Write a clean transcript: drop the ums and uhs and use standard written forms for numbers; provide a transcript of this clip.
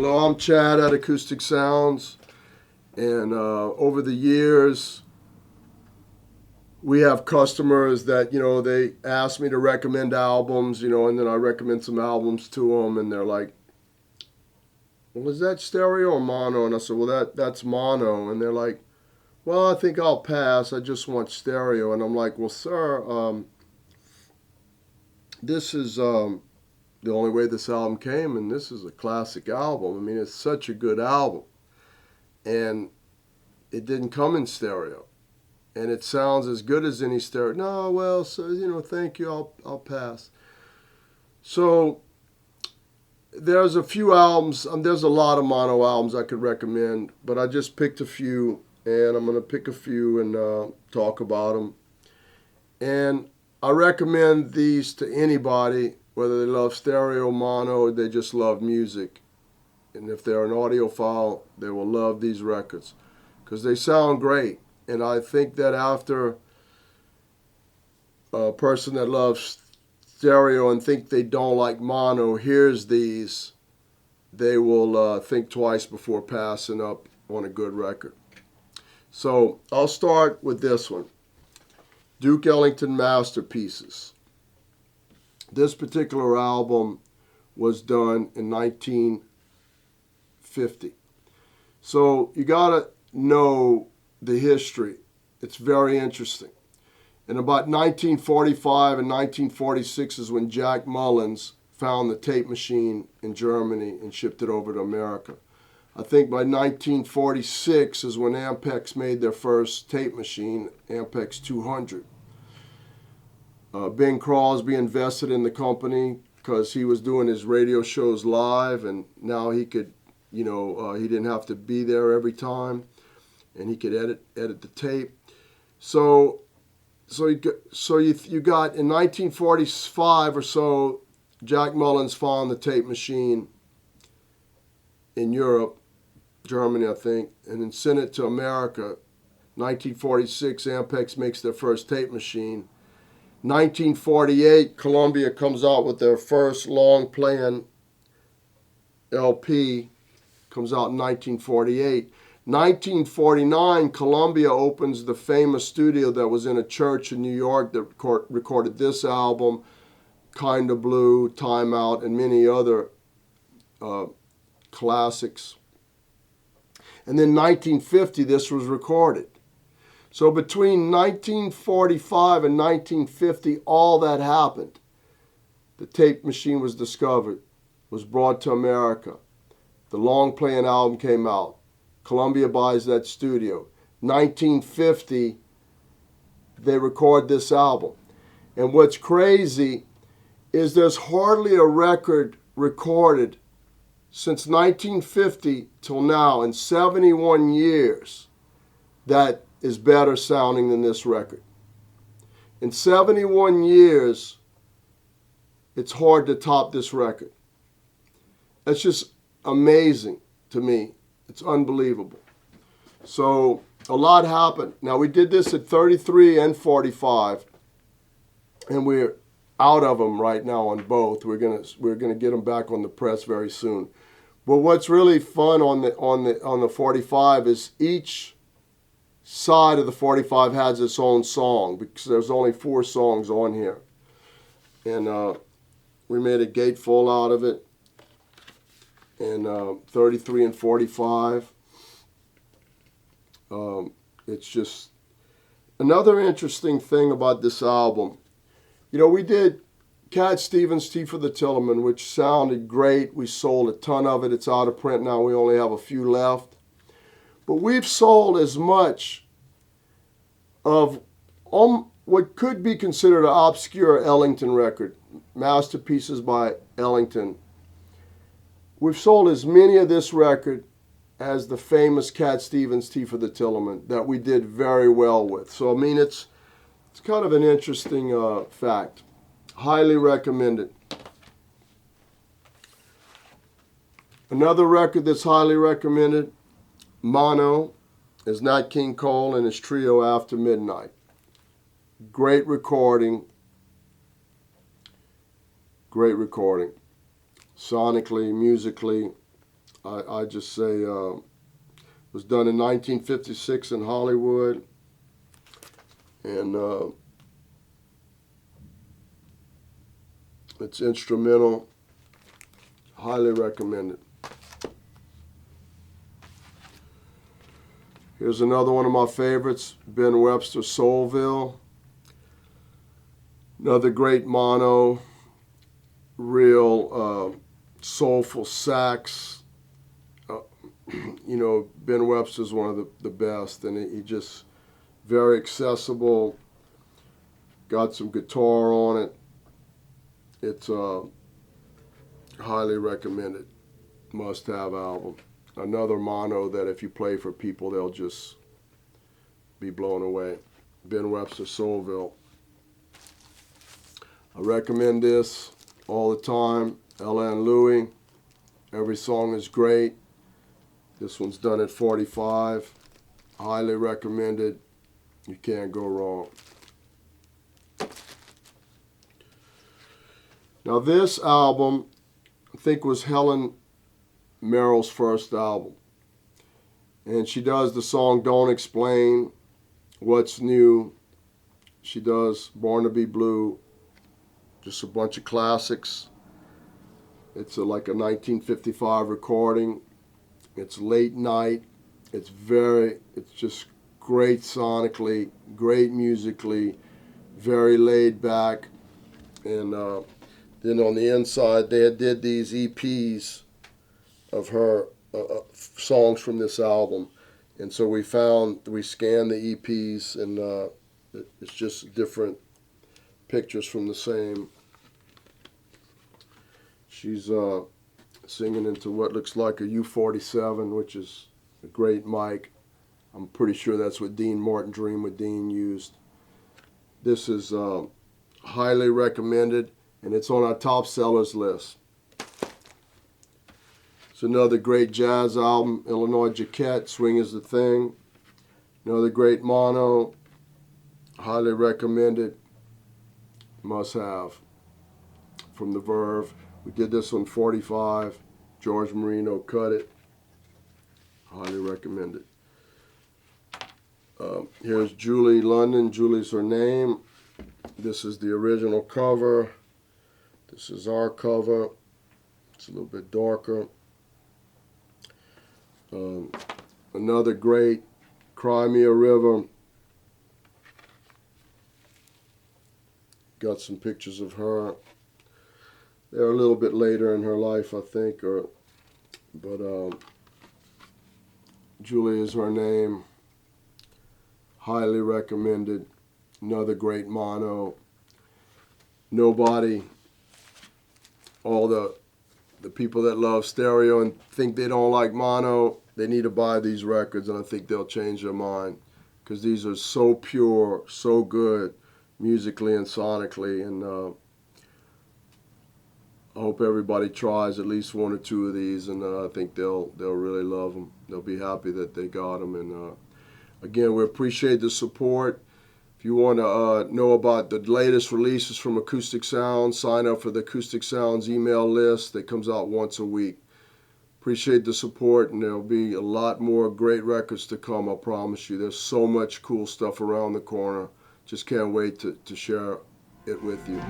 Hello, I'm Chad at Acoustic Sounds, and over the years, we have customers that, they ask me to recommend albums, and then I recommend some albums to them, and they're like, well, is that stereo or mono? And I said, well, that's mono. And they're like, well, I think I'll pass. I just want stereo. And I'm like, well, sir, this is the only way this album came, and this is a classic album. I mean, it's such a good album. And it didn't come in stereo. And it sounds as good as any stereo. No, well, so, thank you, I'll pass. So there's a few albums, there's a lot of mono albums I could recommend, but I just picked a few, and I'm going to pick a few and talk about them. And I recommend these to anybody, whether they love stereo, mono, or they just love music. And if they're an audiophile, they will love these records because they sound great. And I think that after a person that loves stereo and think they don't like mono hears these, they will think twice before passing up on a good record. So I'll start with this one, Duke Ellington Masterpieces. This particular album was done in 1950. So you got to know the history. It's very interesting. In about 1945 and 1946 is when Jack Mullins found the tape machine in Germany and shipped it over to America. I think by 1946 is when Ampex made their first tape machine, Ampex 200. Bing Crosby invested in the company because he was doing his radio shows live, and now he could, he didn't have to be there every time, and he could edit the tape. So you got in 1945 or so, Jack Mullins found the tape machine in Europe, Germany, I think, and then sent it to America. 1946, Ampex makes their first tape machine. 1948, Columbia comes out with their first long-playing LP, comes out in 1948. 1949, Columbia opens the famous studio that was in a church in New York that recorded this album, Kinda Blue, Time Out, and many other classics. And then 1950, this was recorded. So between 1945 and 1950, all that happened. The tape machine was discovered, was brought to America. The long-playing album came out. Columbia buys that studio. 1950, they record this album. And what's crazy is there's hardly a record recorded since 1950 till now, in 71 years, that is better sounding than this record. In 71 years, it's hard to top this record. That's just amazing to me. It's unbelievable. So a lot happened. Now we did this at 33 and 45, and we're out of them right now on both. We're gonna get them back on the press very soon. But what's really fun on the 45 is each side of the 45 has its own song because there's only 4 songs on here, and we made a gatefold out of it. And 33 and 45. It's just another interesting thing about this album. We did Cat Stevens' Tea for the Tillerman, which sounded great. We sold a ton of it. It's out of print now. We only have a few left. But we've sold as much of what could be considered an obscure Ellington record, Masterpieces by Ellington. We've sold as many of this record as the famous Cat Stevens' Tea for the Tillerman that we did very well with. So, I mean, it's kind of an interesting fact. Highly recommended. Another record that's highly recommended, mono, is Nat King Cole and his trio After Midnight. Great recording. Great recording. Sonically, musically, I just say it was done in 1956 in Hollywood, and it's instrumental. Highly recommended. Here's another one of my favorites, Ben Webster, Soulville. Another great mono, real soulful sax. You know, Ben Webster's one of the best, and he just very accessible. Got some guitar on it. It's highly recommended, must-have album. Another mono that if you play for people, they'll just be blown away. Ben Webster, Soulville. I recommend this all the time. Ella and Louie. Every song is great. This one's done at 45. Highly recommended. You can't go wrong. Now this album, I think, was Helen Merrill's first album. And she does the song Don't Explain, What's New. She does Born to Be Blue. Just a bunch of classics. It's like a 1955 recording. It's late night. It's just great sonically, great musically, very laid back. And then on the inside, they did these EPs of her songs from this album. And so we scanned the EPs, and it's just different pictures from the same. She's singing into what looks like a U-47, which is a great mic. I'm pretty sure that's what Dean Martin Dream with Dean used. This is highly recommended, and it's on our top sellers list. It's another great jazz album, Illinois Jaquette, Swing is the Thing. Another great mono, highly recommended, must have, from the Verve. We did this on 45. George Marino cut it. Highly recommended. Here's Julie London. Julie's her name. This is the original cover. This is our cover. It's a little bit darker. Another great, Cry Me a River. Got some pictures of her. They're a little bit later in her life, I think, but Julie is her name. Highly recommended. Another great mono. Nobody, all the people that love stereo and think they don't like mono, they need to buy these records, and I think they'll change their mind, because these are so pure, so good musically and sonically, and I hope everybody tries at least one or two of these, and I think they'll really love them. They'll be happy that they got them, and again, we appreciate the support. If you want to know about the latest releases from Acoustic Sounds, sign up for the Acoustic Sounds email list that comes out once a week. Appreciate the support, and there'll be a lot more great records to come, I promise you. There's so much cool stuff around the corner. Just can't wait to share it with you.